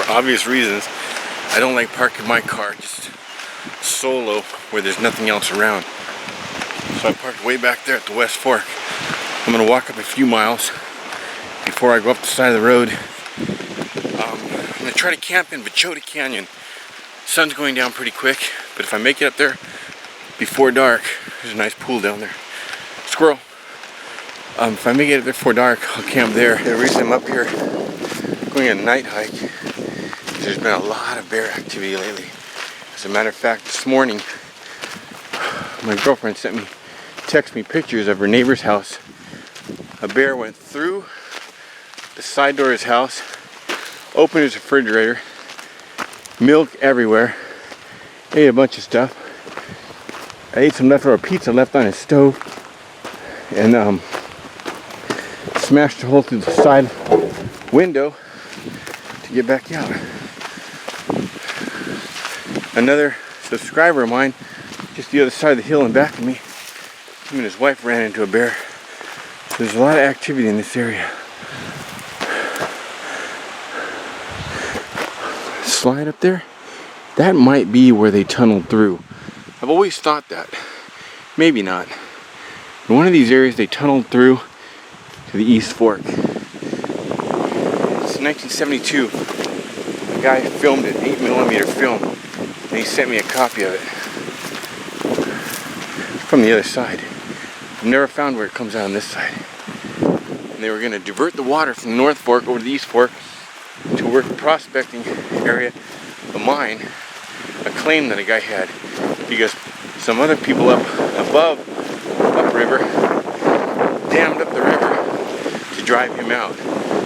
obvious reasons. I don't like parking my car just solo where there's nothing else around. So I parked way back there at the West Fork. I'm gonna walk up a few miles before I go up the side of the road. I'm gonna try to camp in Bachota Canyon. Sun's going down pretty quick, but if I make it up there before dark, there's a nice pool down there. Squirrel. If I make it up there before dark, I'll camp there. The reason I'm up here going on a night hike is there's been a lot of bear activity lately. As a matter of fact, this morning, my girlfriend texted me pictures of her neighbor's house. A bear went through the side door of his house, opened his refrigerator, milk everywhere, ate a bunch of stuff. I ate some leftover pizza left on his stove, and smashed a hole through the side window to get back out. Another subscriber of mine, just the other side of the hill and back of me, him and his wife ran into a bear. There's a lot of activity in this area. Slide up there, that might be where they tunneled through. I've always thought that. Maybe not. In one of these areas they tunneled through to the East Fork. It's 1972. A guy filmed an 8mm film and he sent me a copy of it from the other side. I've never found where it comes out on this side. And they were going to divert the water from the North Fork over to the East Fork to work the prospecting area, the mine, a claim that a guy had, because some other people upriver dammed up the river to drive him out.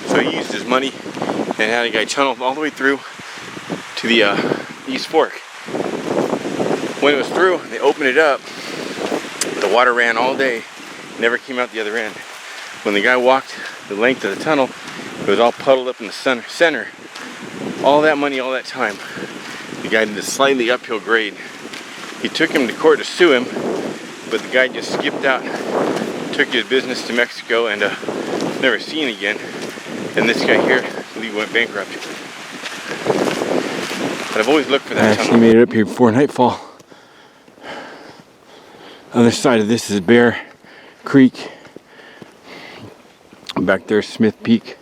So he used his money and had a guy tunnel all the way through to the East Fork. When it was through, they opened it up. The water ran all day, never came out the other end. When the guy walked the length of the tunnel, it was all puddled up in the center. All that money, all that time. The guy did a slightly uphill grade. He took him to court to sue him, but the guy just skipped out, took his business to Mexico, and never seen again. And this guy here, I believe, went bankrupt. But I've always looked for that tunnel. I actually made it up here before nightfall. Other side of this is Bear Creek. Back there, Smith Peak,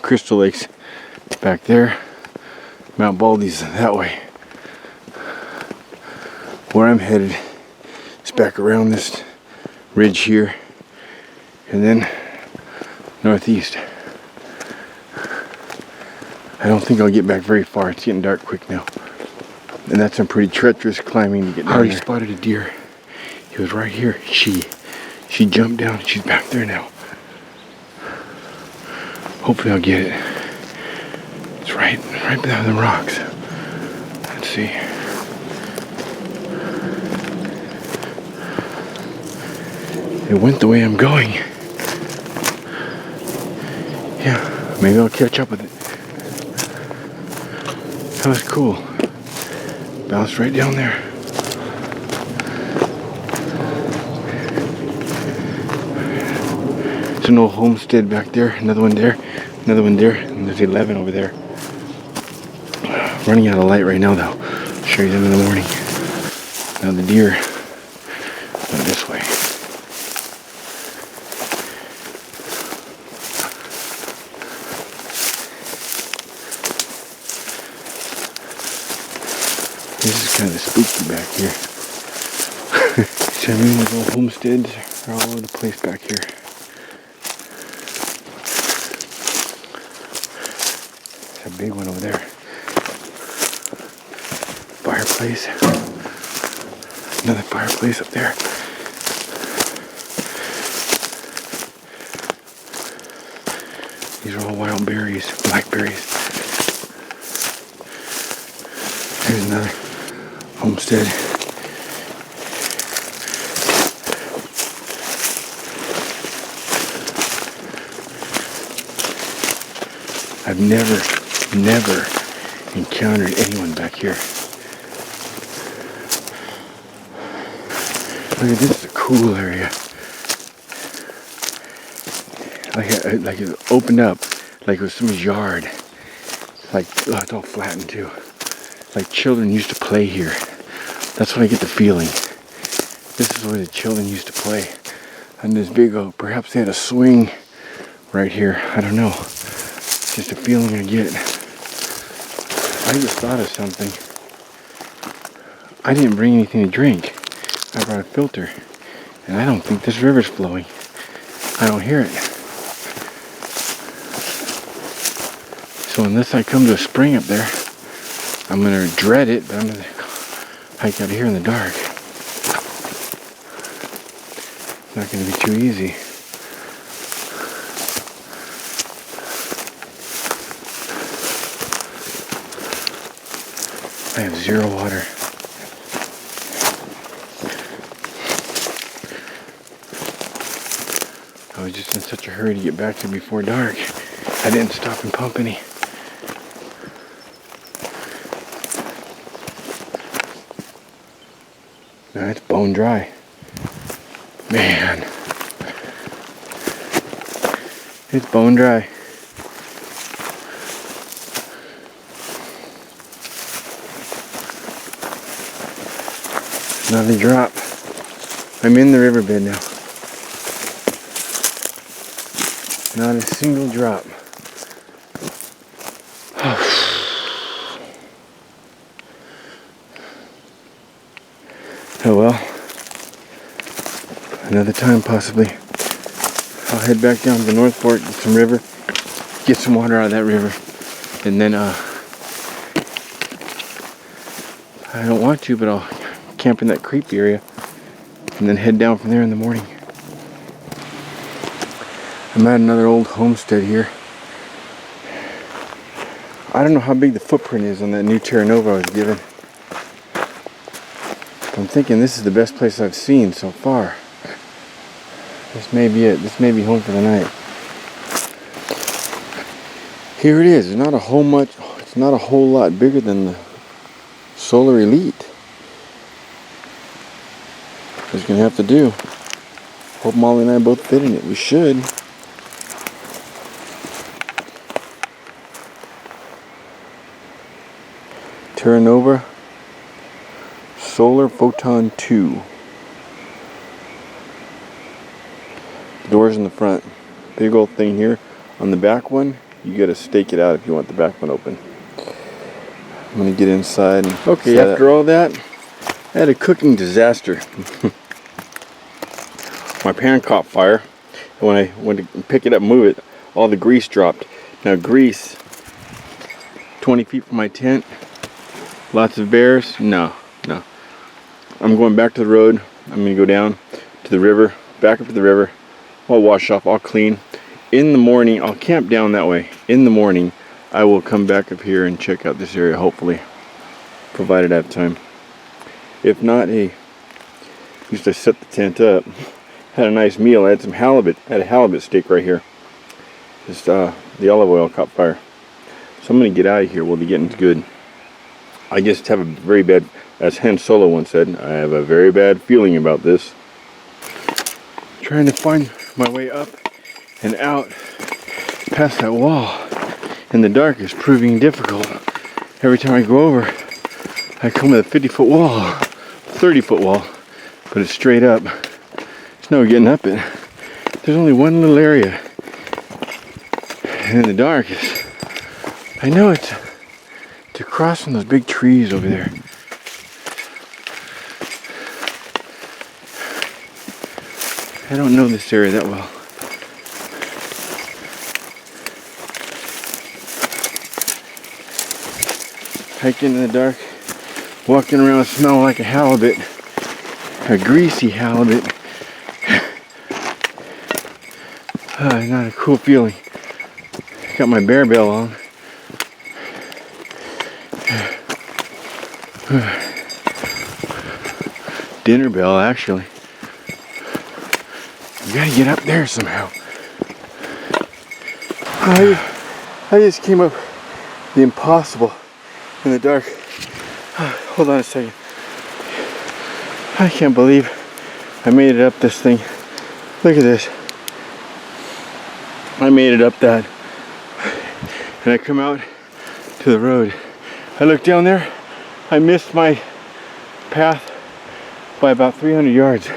Crystal Lakes back there, Mount Baldy's that way. Where I'm headed is back around this ridge here and then northeast. I don't think I'll get back very far. It's getting dark quick now, and that's some pretty treacherous climbing to get down. I already spotted a deer. He was right here. She jumped down. She's back there now. Hopefully I'll get it. It's right behind the rocks. Let's see. It went the way I'm going. Yeah, maybe I'll catch up with it. That was cool. Bounced right down there. There's an old homestead back there, another one there, and there's 11 over there. Running out of light right now though. I'll show you them in the morning. Now the deer went this way. This is kind of spooky back here. So I mean, these old homesteads are all over the place back here. A big one over there. Fireplace. Another fireplace up there. These are all wild berries, blackberries. There's another homestead. I've never encountered anyone back here. Look at this, is a cool area. Like it opened up, like it was someone's yard. Like, oh, it's all flattened too. Like children used to play here. That's what I get the feeling. This is where the children used to play. And this big oak. Perhaps they had a swing right here. I don't know. It's just a feeling I get. I just thought of something. I didn't bring anything to drink. I brought a filter. And I don't think this river's flowing. I don't hear it. So unless I come to a spring up there, I'm gonna dread it, but I'm gonna hike out here in the dark. It's not gonna be too easy. I have zero water. I was just in such a hurry to get back there before dark. I didn't stop and pump any. Now it's bone dry. Man. It's bone dry. Another drop. I'm in the riverbed now. Not a single drop. Oh well. Another time possibly. I'll head back down to the North Fork, get some river, get some water out of that river, and then I don't want to, but I'll camp in that creek area and then head down from there in the morning. I'm at another old homestead here. I don't know how big the footprint is on that new Terra Nova I was given. I'm thinking this is the best place I've seen so far. This may be it. This may be home for the night. Here it is. It's not a whole lot bigger than the Solar Elite. Just gonna have to do. Hope Molly and I both fit in it. We should. Terra Nova Solar Photon 2. The doors in the front. Big old thing here. On the back one, you gotta stake it out if you want the back one open. I'm gonna get inside. Okay, after all that, I had a cooking disaster. My pan caught fire. And when I went to pick it up and move it, all the grease dropped. Now grease, 20 feet from my tent. Lots of bears? No. I'm going back to the road. I'm going to go down to the river, back up to the river. I'll wash off, I'll clean. In the morning, I'll camp down that way. In the morning, I will come back up here and check out this area, hopefully. Provided I have time. If not, hey, used to set the tent up. Had a nice meal. I had some halibut. I had a halibut steak right here. Just the olive oil caught fire. So I'm going to get out of here. We'll be getting good. I just have a very bad, as Han Solo once said, I have a very bad feeling about this. Trying to find my way up and out past that wall in the dark is proving difficult. Every time I go over, I come with a 50-foot wall, 30-foot wall, but it's straight up. There's no getting up it. There's only one little area, and in the dark, I know it's across from those big trees over there. I don't know this area that well. Hiking in the dark, walking around smelling like a halibut, a greasy halibut. Not a cool feeling. Got my bear bell on. Dinner bell, actually. You gotta get up there somehow. I just came up the impossible in the dark. Hold on a second. I can't believe I made it up this thing. Look at this. I made it up that. And I come out to to the road. I looked down there, I missed my path by about 300 yards.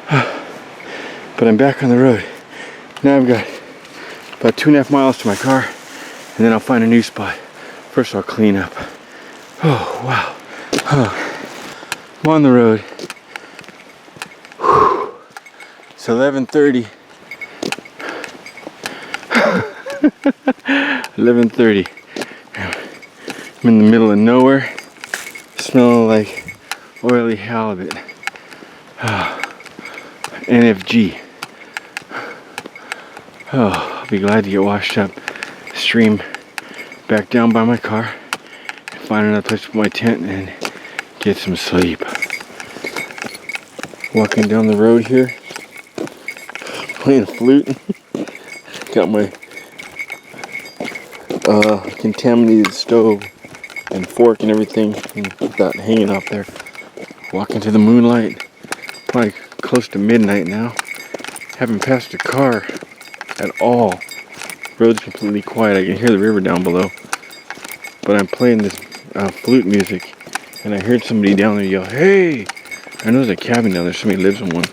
But I'm back on the road. Now I've got about 2.5 miles to my car, and then I'll find a new spot. First I'll clean up. Oh, wow. I'm on the road. It's 11:30. 11:30. I'm in the middle of nowhere, smelling like oily halibut. NFG. Oh, I'll be glad to get washed up, stream back down by my car, find another place to put my tent and get some sleep. Walking down the road here, playing a flute. Got my contaminated stove and fork and everything, and that hanging out there. Walking to the moonlight, probably close to midnight now. Haven't passed a car at all. Road's completely quiet. I can hear the river down below, but I'm playing this flute music, and I heard somebody down there yell, "Hey!" I know there's a cabin down there. Somebody lives in one.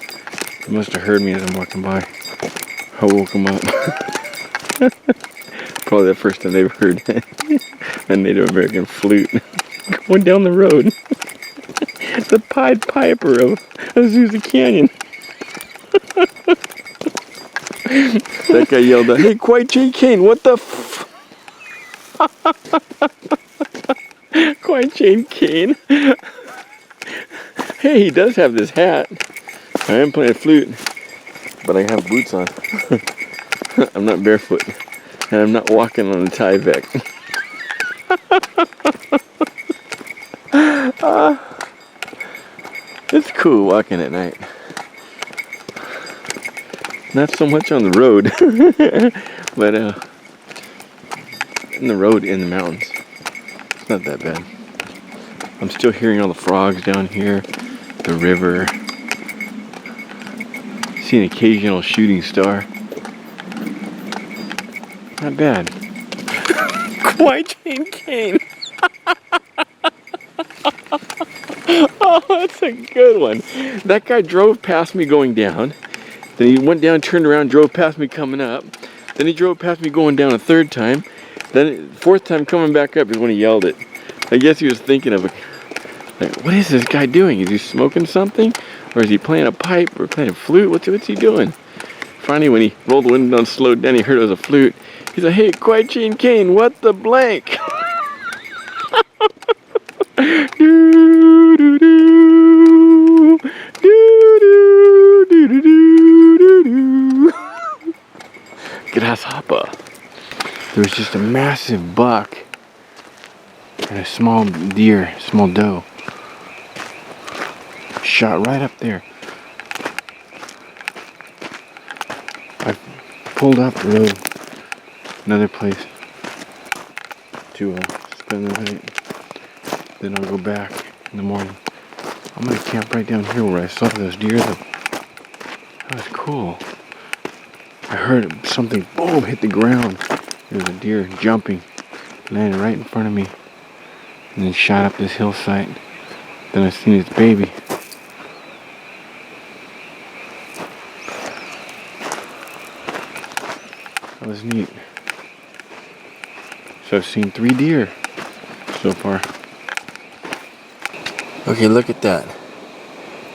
They must have heard me as I'm walking by. I woke them up. Probably the first time they've heard a Native American flute going down the road. The Pied Piper of Azusa Canyon. That guy yelled out, "Hey, Quiet J. Kane, what the f..." Quiet J. Kane. Hey, he does have this hat. I am playing flute, but I have boots on. I'm not barefoot, and I'm not walking on a Tyvek. It's cool walking at night. Not so much on the road, but in the road in the mountains. It's not that bad. I'm still hearing all the frogs down here, the river. See an occasional shooting star. Not bad. Quiet J. Kane. Oh, that's a good one. That guy drove past me going down. Then he went down, turned around, drove past me coming up. Then he drove past me going down a third time. Then fourth time coming back up is when he yelled it. I guess he was thinking of, like, what is this guy doing? Is he smoking something? Or is he playing a pipe or playing a flute? What's he doing? Finally, when he rolled the window down, slowed down, he heard it was a flute. He's like, "Hey, Quiet J. Kane, what the blank?" Grasshopper. There was just a massive buck and a small deer, small doe. Shot right up there. I pulled off the road, another place to spend the night. Then I'll go back in the morning. I'm gonna camp right down here where I saw those deer. That was cool. I heard something, boom, hit the ground. There was a deer jumping, landed right in front of me, and then shot up this hillside. Then I seen its baby. That was neat. So I've seen 3 deer so far. Okay, look at that.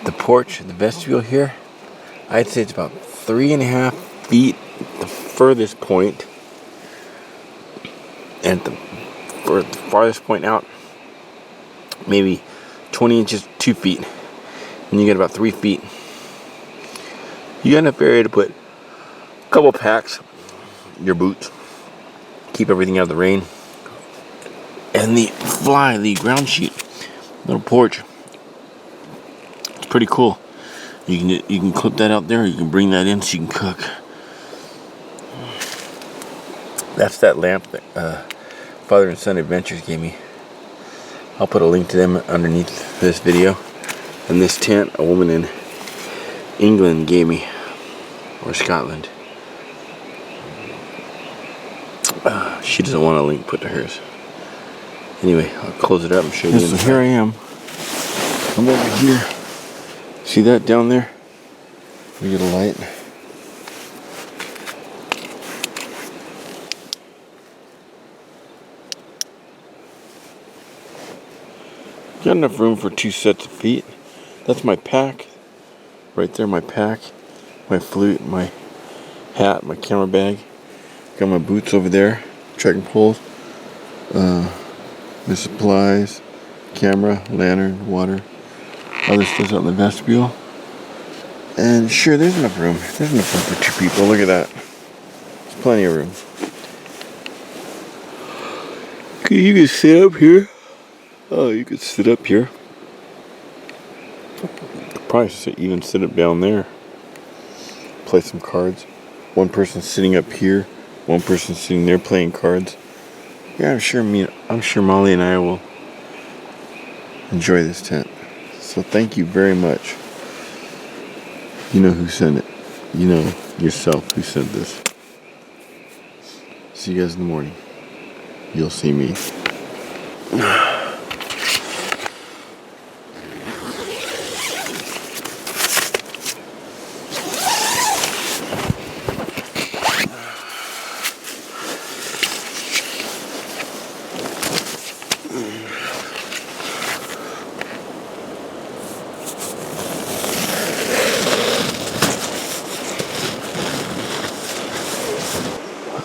The porch, the vestibule here, I'd say it's about 3.5 feet at the furthest point. And for the farthest point out, maybe 20 inches, 2 feet. And you get about 3 feet. You got enough area to put a couple packs, your boots, keep everything out of the rain. And the ground sheet, little porch. It's pretty cool. You can clip that out there, or you can bring that in so you can cook. That's that lamp that Father and Son Adventures gave me. I'll put a link to them underneath this video. And this tent, a woman in England gave me, or Scotland. She doesn't want a link put to hers. Anyway, I'll close it up and show you. So here I am. I'm over here. See that down there? We get a light. Got enough room for 2 sets of feet. That's my pack. Right there, my pack. My flute, my hat, my camera bag. Got my boots over there. Trekking poles. My supplies. Camera, lantern, water. Other stuff's out in the vestibule. And sure, there's enough room. There's enough room for 2 people. Look at that. There's plenty of room. Okay, you can sit up here. Oh, you could sit up here. Could probably even sit up down there. Play some cards. One person sitting up here. One person sitting there playing cards. Yeah, I'm sure Molly and I will enjoy this tent. So thank you very much. You know who sent it. You know yourself who sent this. See you guys in the morning. You'll see me.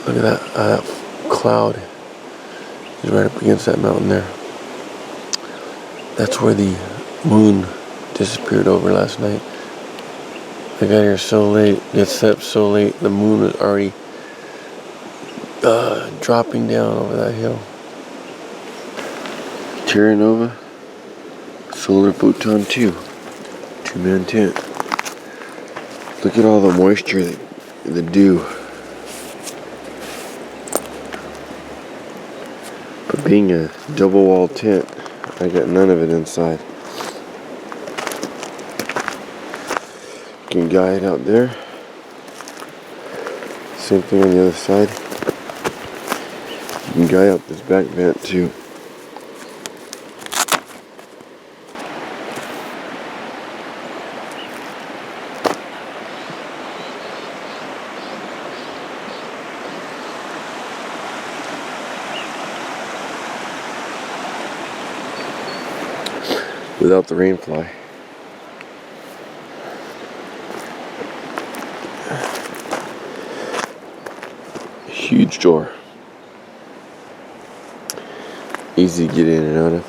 Look at that cloud is right up against that mountain there. That's where the moon disappeared over last night. I got here so late, it set up so late, the moon was already dropping down over that hill. Terra Nova, Solar Photon 2, 2-man tent. Look at all the moisture, the dew. But being a double wall tent, I got none of it inside. You can guide out there. Same thing on the other side. You can guide out this back vent too. Without the rainfly. Huge door. Easy to get in and out of.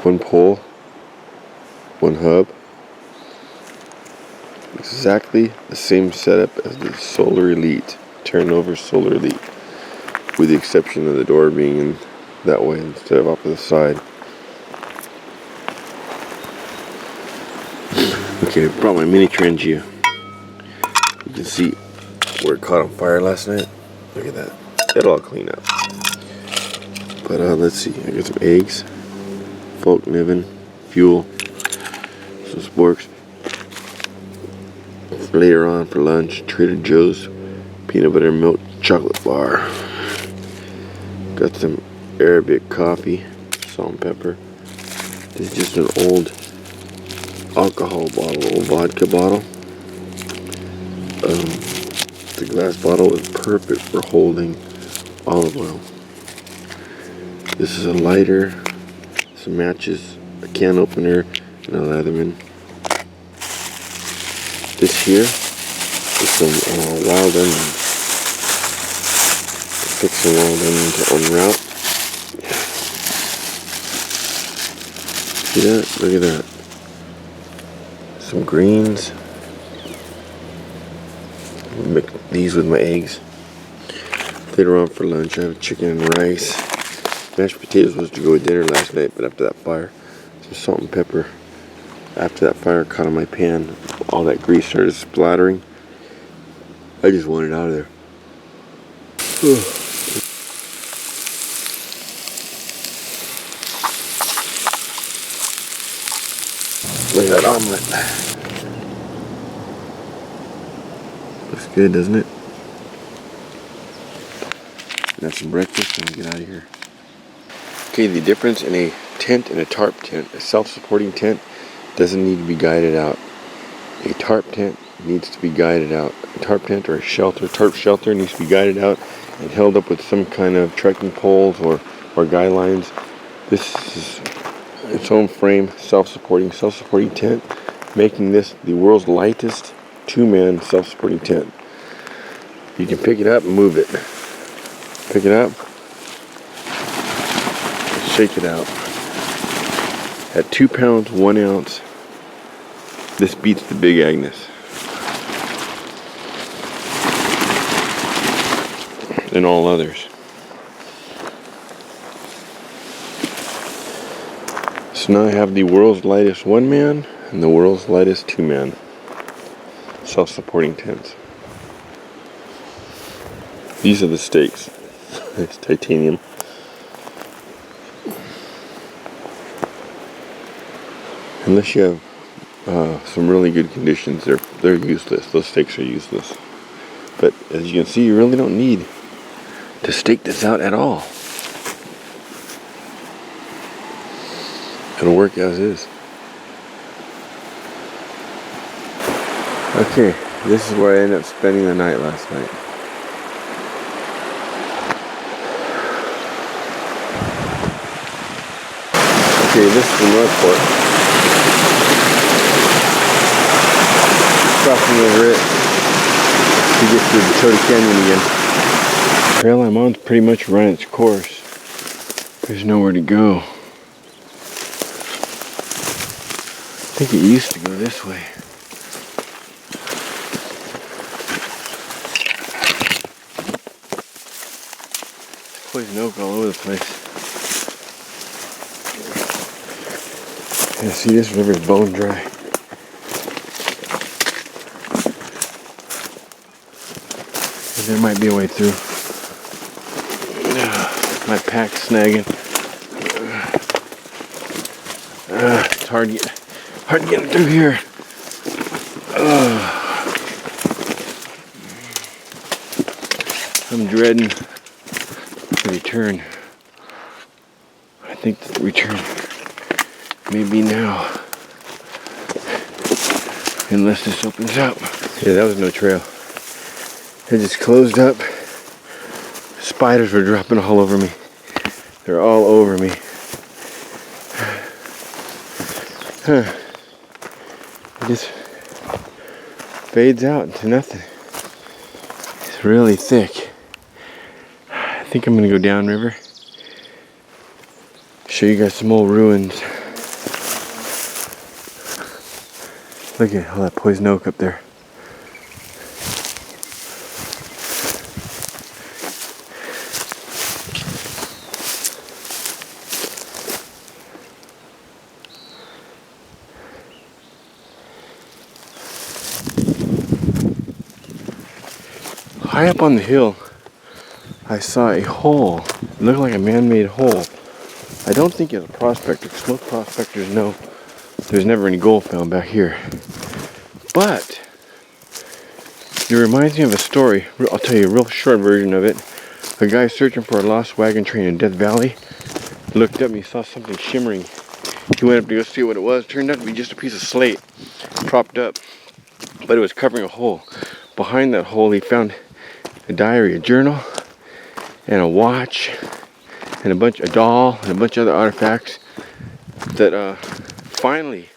One pole. One hub. Exactly the same setup as the Solar Elite. Turnover Solar Elite. With the exception of the door being in that way instead of off to the side. Okay, I brought my mini Trangia. You can see where it caught on fire last night. Look at that. It'll all clean up. But let's see. I got some eggs, Folk Niven, fuel, some sporks. Later on for lunch, Trader Joe's peanut butter and milk chocolate bar. Got some Arabic coffee, salt and pepper. This is just an old alcohol bottle, old vodka bottle. The glass bottle is perfect for holding olive oil. This is a lighter, some matches, a can opener, and a Leatherman. This here is some wild onions. Fix some wild onions to unwrap. See that? Look at that. Some greens. Mix these with my eggs. Later on for lunch, I have chicken and rice. Mashed potatoes was to go with dinner last night, but after that fire, some salt and pepper. After that fire caught on my pan, all that grease started splattering. I just wanted it out of there. Look at that omelet. Looks good, doesn't it? grab some breakfast and get out of here. Okay, the difference in a tent and a tarp tent, a self-supporting tent doesn't need to be guided out. A tarp tent needs to be guided out. A tarp tent or a shelter, tarp shelter needs to be guided out and held up with some kind of trekking poles or guy lines. This is its own frame, self-supporting tent, making this the world's lightest two-man self-supporting tent. You can pick it up and move it. Pick it up, shake it out. At 2 pounds, 1 ounce, this beats the Big Agnes. And all others. So now I have the world's lightest 1-man and the world's lightest 2-man self-supporting tents. These are the stakes. It's titanium. Unless you have some really good conditions, they're useless. Those stakes are useless. But as you can see, you really don't need to stake this out at all. It'll work as is. Okay, this is where I ended up spending the night last night. Okay, this is the Northport. Crossing over it to get to the Chota Canyon again. The trail I'm on's pretty much run its course. There's nowhere to go. I think it used to go this way. Poison oak all over the place. Yeah, see, this river's bone dry. There might be a way through. My pack's snagging. It's hard to get through here. I'm dreading the return. I think the return may be now, unless this opens up. Yeah, that was no trail. It just closed up. Spiders were dropping all over me. They're all over me. It just fades out into nothing. It's really thick. I think I'm gonna go downriver. Show you guys some old ruins. Look at all that poison oak up there. High up on the hill, I saw a hole. It looked like a man-made hole. I don't think it's a prospector, because most prospectors know there's never any gold found back here. But it reminds me of a story. I'll tell you a real short version of it. A guy searching for a lost wagon train in Death Valley looked up and he saw something shimmering. He went up to go see what it was. It turned out to be just a piece of slate propped up, but it was covering a hole. Behind that hole, he found a diary, a journal, and a watch, and a doll, and a bunch of other artifacts that finally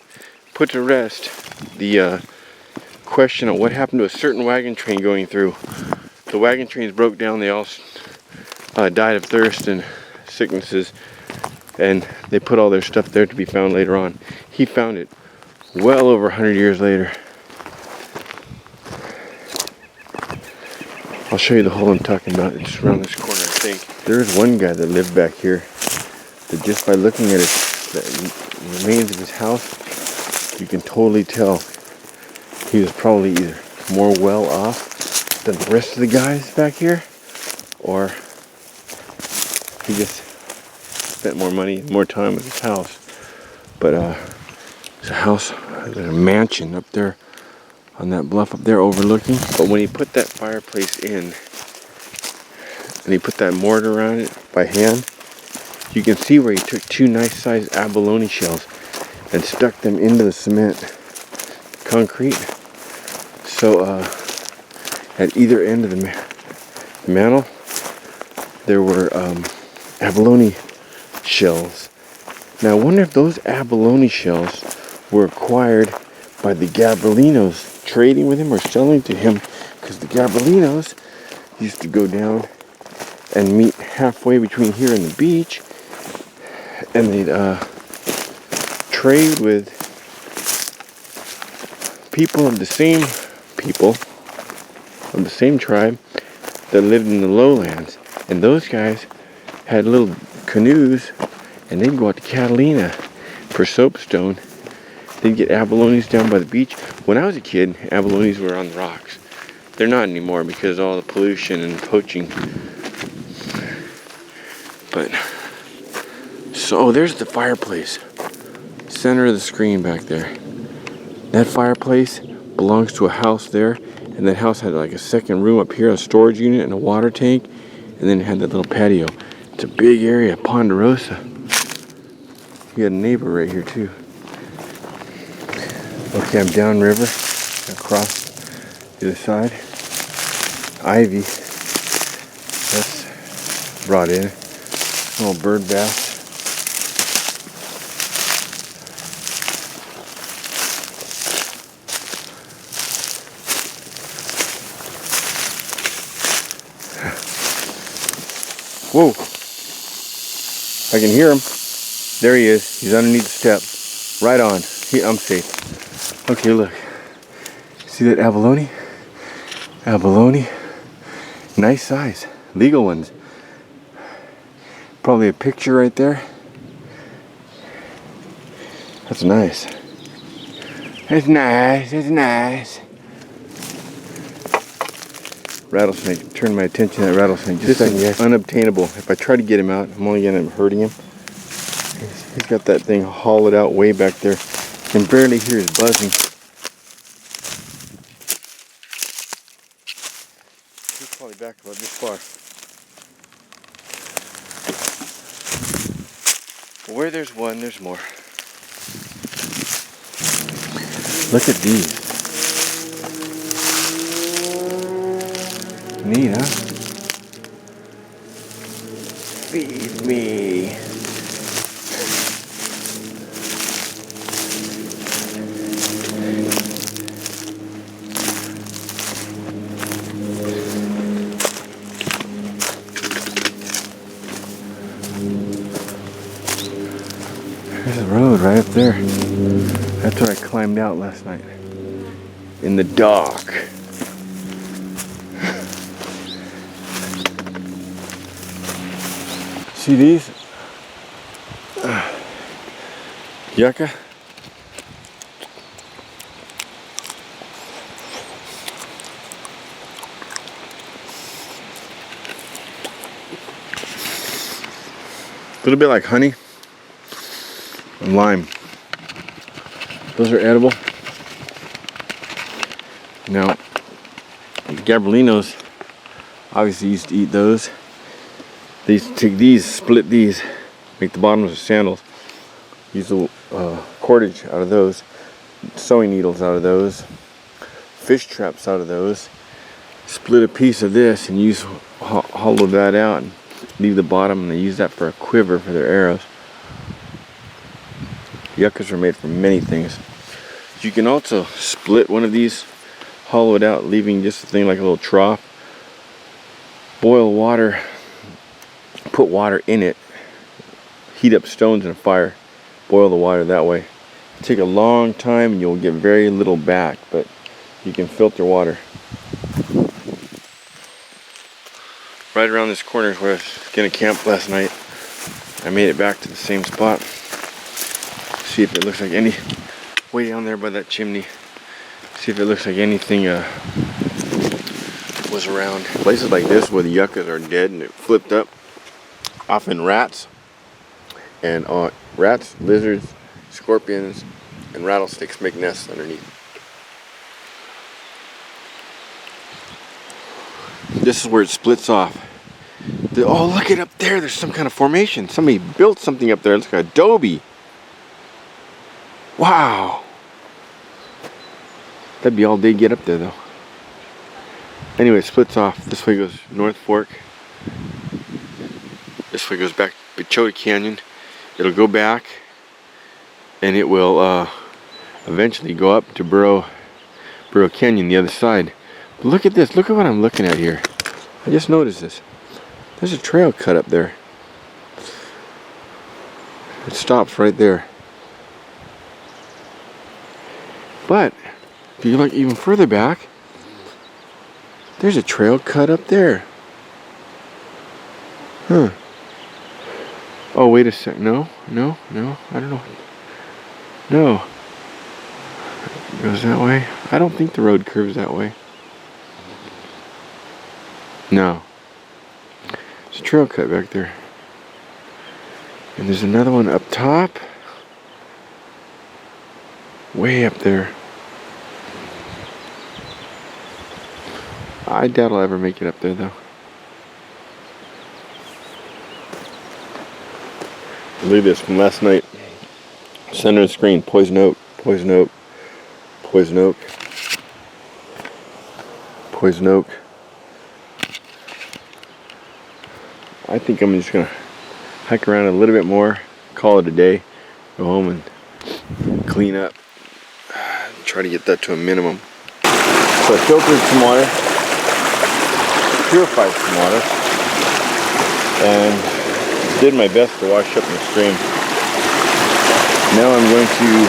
put to rest the question of what happened to a certain wagon train going through. The wagon trains broke down. They all died of thirst and sicknesses, and they put all their stuff there to be found later on. He found it well over 100 years later. I'll show you the hole I'm talking about. It's around this corner, I think. There's one guy that lived back here that just by looking at the remains of his house, you can totally tell he was probably either more well off than the rest of the guys back here, or he just spent more money, more time with his house. But it's a house, there's a mansion up there on that bluff up there overlooking. But when he put that fireplace in, and he put that mortar around it by hand. You can see where he took 2 nice sized abalone shells and stuck them into the cement concrete. So at either end of the mantle, there were abalone shells. Now I wonder if those abalone shells were acquired by the Gabrielinos, trading with him or selling to him, because the Gabrielinos used to go down and meet halfway between here and the beach, and they'd trade with people of the same tribe that lived in the lowlands. And those guys had little canoes, and they'd go out to Catalina for soapstone. They'd get abalones down by the beach. When I was a kid, abalones were on the rocks. They're not anymore because of all the pollution and poaching. But, so there's the fireplace. Center of the screen back there. That fireplace belongs to a house there, and that house had like a second room up here, a storage unit and a water tank, and then it had that little patio. It's a big area, Ponderosa. We had a neighbor right here too. Okay, I'm downriver, across the other side. Ivy, that's brought in. Little bird bath. Whoa, I can hear him. There he is. He's underneath the step. Right on. I'm safe. Okay, look. See that abalone? Abalone. Nice size. Legal ones. Probably a picture right there. That's nice. That's nice. That's nice. Rattlesnake. Turn my attention to that rattlesnake. Just this is unobtainable. If I try to get him out, I'm only going to end up hurting him. He's got that thing hollowed out way back there. You can barely hear his buzzing. He's probably back about this far. Where there's one, there's more. Look at these. Neat, huh? Feed me. There's a road right up there. That's where I climbed out last night. In the dark. See these? Yucca? A little bit like honey and lime. Those are edible. Now, the Gabrielinos obviously used to eat those. They used to take these, split these, make the bottoms of sandals. Use the cordage out of those, sewing needles out of those, fish traps out of those. Split a piece of this and use hollow that out and leave the bottom, and they use that for a quiver for their arrows. Yuccas are made from many things. You can also split one of these, hollow it out, leaving just a thing like a little trough. Boil water, put water in it, heat up stones in a fire, boil the water that way. It'll take a long time and you'll get very little back, but you can filter water. Right around this corner is where I was gonna camp last night. I made it back to the same spot. See if it looks like any, way down there by that chimney. See if it looks like anything was around. Places like this where the yuccas are dead and it flipped up, often rats, and rats, lizards, scorpions, and rattlesnakes make nests underneath. This is where it splits off. Oh, look it up there. There's some kind of formation. Somebody built something up there. It's like adobe. Wow. That'd be all day to get up there, though. Anyway, it splits off. This way goes North Fork. This way goes back to Chota Canyon. It'll go back, and it will eventually go up to Burro Canyon, the other side. But look at this. Look at what I'm looking at here. I just noticed this. There's a trail cut up there. It stops right there. But if you look even further back, there's a trail cut up there. Huh. Oh, wait a sec. No. I don't know. No. It goes that way. I don't think the road curves that way. No. There's a trail cut back there. And there's another one up top. Way up there. I doubt I'll ever make it up there, though. Look at this from last night. Center of the screen. Poison oak. Poison oak. Poison oak. Poison oak. I think I'm just gonna hike around a little bit more, call it a day, go home and clean up, try to get that to a minimum. So I filtered some water, purified some water, and did my best to wash up in the stream. Now I'm going to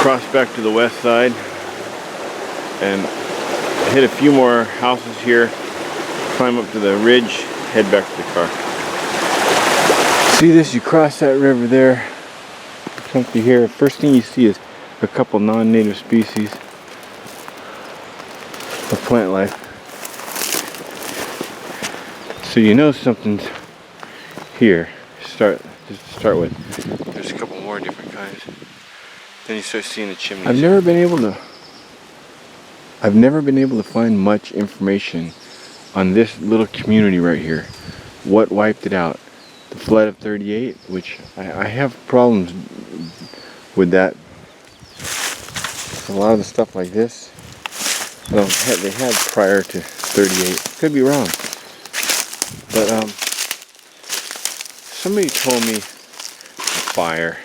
cross back to the west side and hit a few more houses here, climb up to the ridge, head back to the car. See this? You cross that river there, come through here. First thing you see is a couple non-native species of plant life. So you know something's here. Just to start with. There's a couple more different kinds. Then you start seeing the chimneys. I've never been able to find much information on this little community right here. What wiped it out? The flood of 38, which I have problems with that. A lot of the stuff like this, well, they had prior to 38. Could be wrong. But somebody told me a fire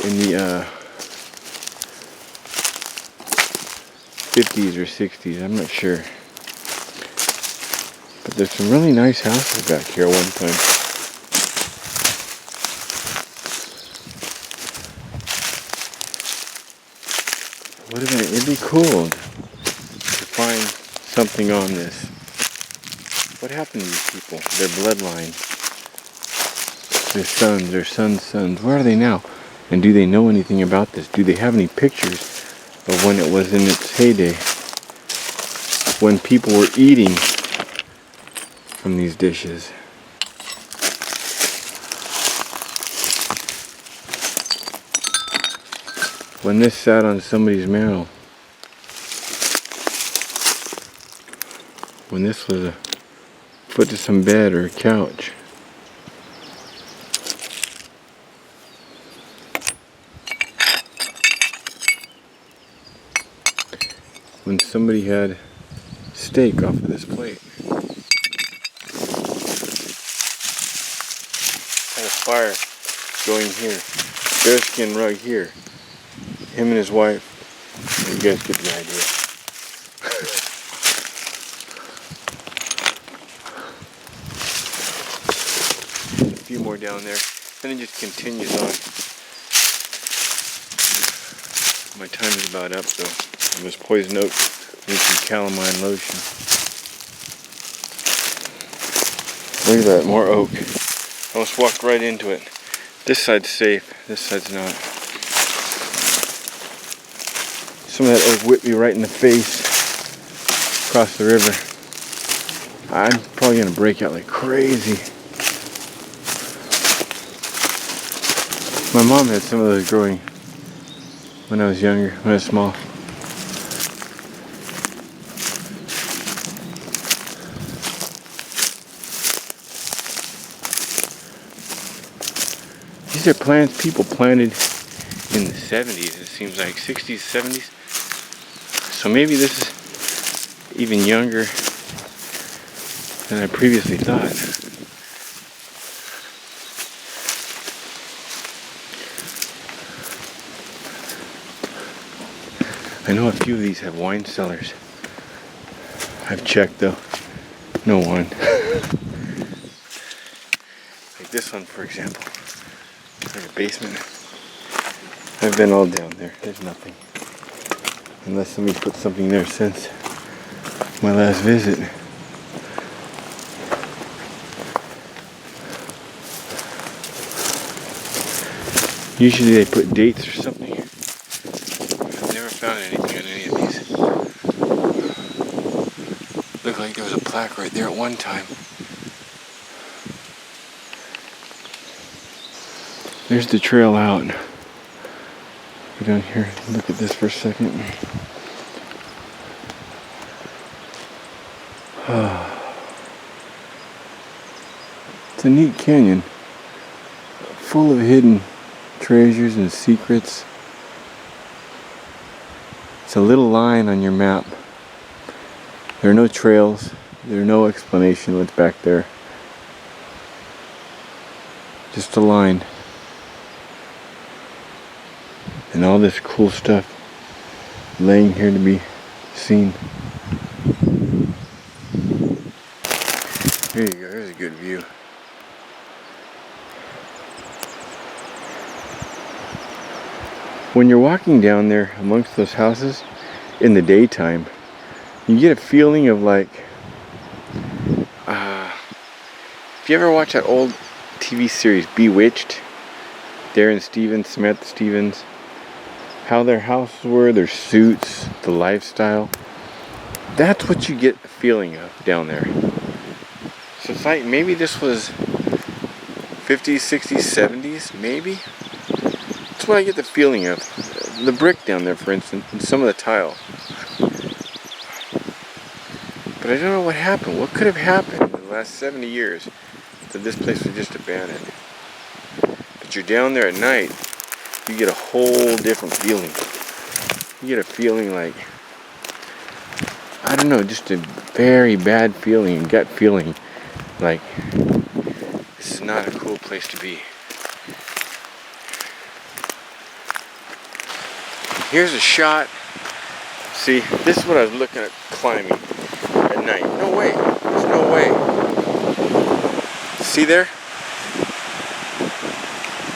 in the 50s or 60s, I'm not sure. But there's some really nice houses back here at one time. It'd be cool to find something on this. What happened to these people? Their bloodline. Their sons, their sons' sons. Where are they now? And do they know anything about this? Do they have any pictures of when it was in its heyday? When people were eating from these dishes? When this sat on somebody's mantle? When this was put to some bed or a couch? When somebody had steak off of this plate? Had a fire going here. Bearskin rug here. Him and his wife. You guys get the idea. A few more down there. Then it just continues on. My time is about up though. On this poison oak with some calamine lotion. Look at that, more oak. I almost walked right into it. This side's safe, this side's not. Some of that oak whipped me right in the face across the river. I'm probably gonna break out like crazy. My mom had some of those growing when I was younger, when I was small. These are plants people planted in the 70s, it seems like 60s, 70s. So maybe this is even younger than I previously thought. I know a few of these have wine cellars. I've checked though. No wine. Like this one, for example. Like a basement. I've been all down there. There's nothing. Unless somebody put something there since my last visit. Usually they put dates or something. I've never found anything on any of these. Looked like there was a plaque right there at one time. There's the trail out. Go down here, look at this for a second. It's a neat canyon, full of hidden treasures and secrets. It's a little line on your map. There are no trails, there's no explanation what's back there. Just a line. And all this cool stuff laying here to be seen. There you go, there's a good view. When you're walking down there amongst those houses in the daytime, you get a feeling of like, if you ever watch that old TV series Bewitched, Darren Stevens, Samantha Stevens, how their houses were, their suits, the lifestyle. That's what you get a feeling of down there. So it's like maybe this was 50s, 60s, 70s, maybe. That's what I get the feeling of. The brick down there, for instance, and some of the tile. But I don't know what happened. What could have happened in the last 70 years that this place was just abandoned? But you're down there at night, you get a whole different feeling. You get a feeling like, I don't know, just a very bad feeling, gut feeling, like this is not a cool place to be. Here's a shot. See, this is what I was looking at climbing at night. No way. There's no way. See there?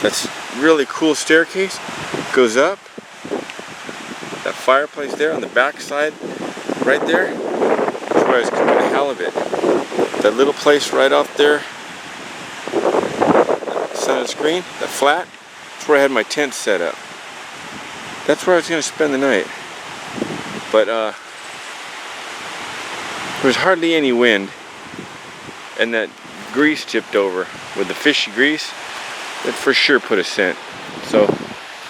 That's really cool staircase. Goes up. That fireplace there on the back side, right there. That's where I was cooking halibut. That little place right off there, center of the screen, that flat. That's where I had my tent set up. That's where I was going to spend the night. But there was hardly any wind, and that grease tipped over with the fishy grease. It for sure put a scent. So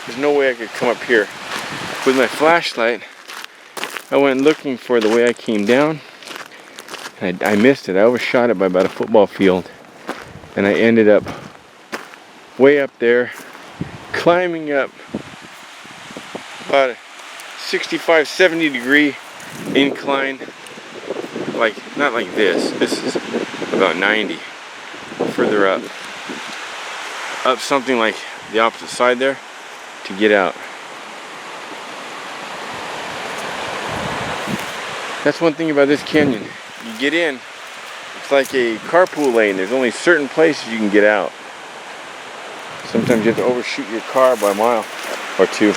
there's no way I could come up here. With my flashlight, I went looking for the way I came down. And I missed it. I overshot it by about a football field. And I ended up way up there, climbing up about a 65, 70 degree incline. Like, not like this. This is about 90. Further up. Up something like the opposite side there to get out. That's one thing about this canyon. You get in, it's like a carpool lane. There's only certain places you can get out. Sometimes you have to overshoot your car by a mile or two.